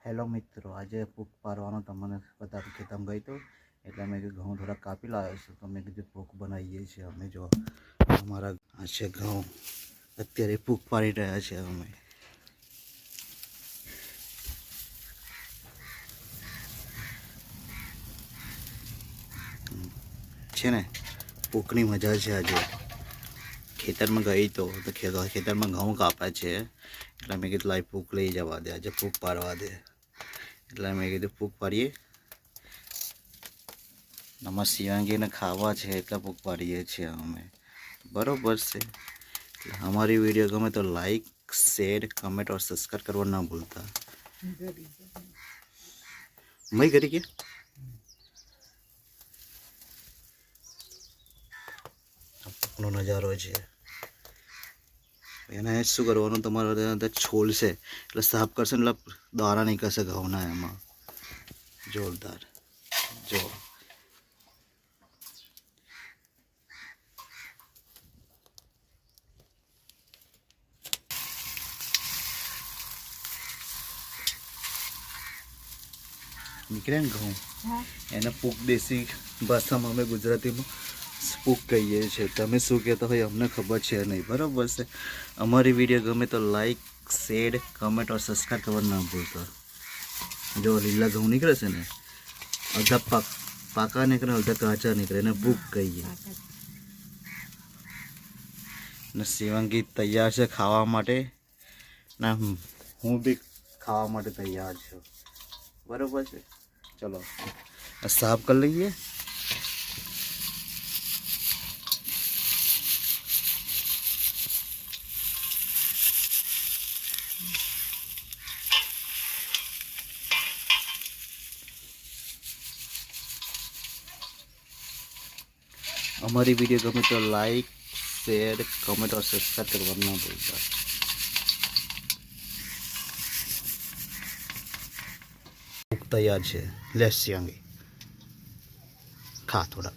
Hello મિત્રો, આજે ભૂખ પારવાનો તમને બધા ખેતમ ગઈ તો એટલે મેં કીધું ઘઉં થોડા કાપી લાવ્યો છું તો મેં કીધું ભૂખ બનાવીએ છીએ અમે. જો અમારા આ છે ઘઉં, અત્યારે ભૂખ પાડી રહ્યા છે અમે. છે ને ભૂખની મજા છે. આજે ખેતરમાં ગઈ તો ખેતરમાં ઘઉં કાપે છે એટલે મેં કીધું લાઈ ભૂખ લઈ જવા દે, આજે ભૂખ પાડવા દે એટલે મેં કીધું ભૂખ પાડીએ. નમસ્તે શિવાંગીને ખાવા છે એટલે ભૂખ પાડીએ છીએ અમે, બરોબર છે. हमारी वीडियो गमे तो लाइक शेयर कमेंट और सब्सक्राइब करना ना भूलता. मैं करी क्या अपनो नजारो है એને શું કરવાનું, તમારે છોલ છે એટલે સાફ કરશે એટલે દાણા નીકળશે ઘઉંના એમાં જોરદાર. જો નીકળે ને ઘઉં, એને પૂક દેશી ભાષામાં અમે ગુજરાતીમાં પૂક કહીએ છીએ. તમે શું કહેતા હોય અમને ખબર છે નહીં, બરાબર છે. અમારી વિડીયો ગમે તો લાઈક શેર કમેન્ટ और સબસ્ક્રાઈબ કરવાનું ના ભૂલતા. જો લીલા ઘઉં નીકળે છે ને, અડધા પાકા નીકળે અડધા કાચા નીકળે, એને ભૂક કહીએ. ને શિવાંગી તૈયાર છે ખાવા માટે, ના હું બી ખાવા માટે તૈયાર છું, બરાબર છે. चलो साफ कर लीजिए. हमारी वीडियो गमे तो लाइक शेयर कमेंट और सब्सक्राइब करना ना भूलता. तैयार है, लेट्स शिवांगी खा थोड़ा.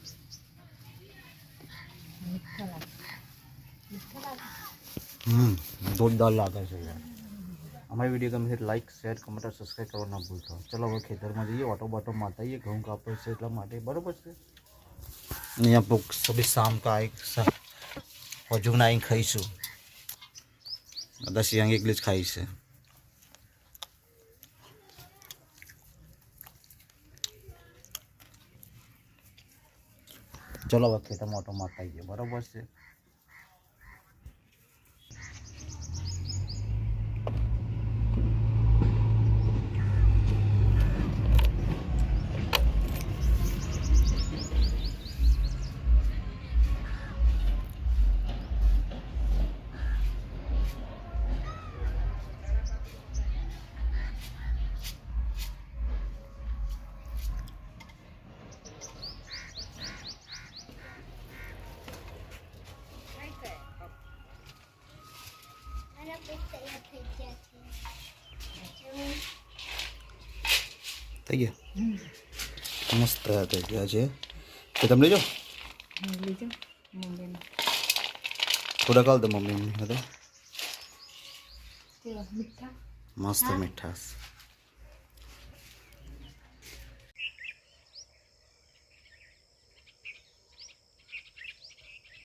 जोरदार लागे છે. हमारी वीडियो गमे तो लाइक शेयर कमेंट और सब्सक्राइब करना ना भूलता. चलो હવે ખેતરમાં જઈએ, ઓટો બોટો મારતા આવીએ, ઘઉં કાપે છે એટલા માટે, બરોબર છે. અહીંયા ભૂખ સભી શામ કા હજુ ના અહીં ખાઈશું, બધા શિયાંગી એકલી જ ખાઈ છે. चलो अब खेतમાં ઓટો મારતા આવીએ, બરોબર છે. થઈ ગયા મસ્ત તૈયાર થઈ ગયા છે. તો તમે લેજો થોડા કાલ તો મમ્મી હતા મસ્ત મીઠાશ.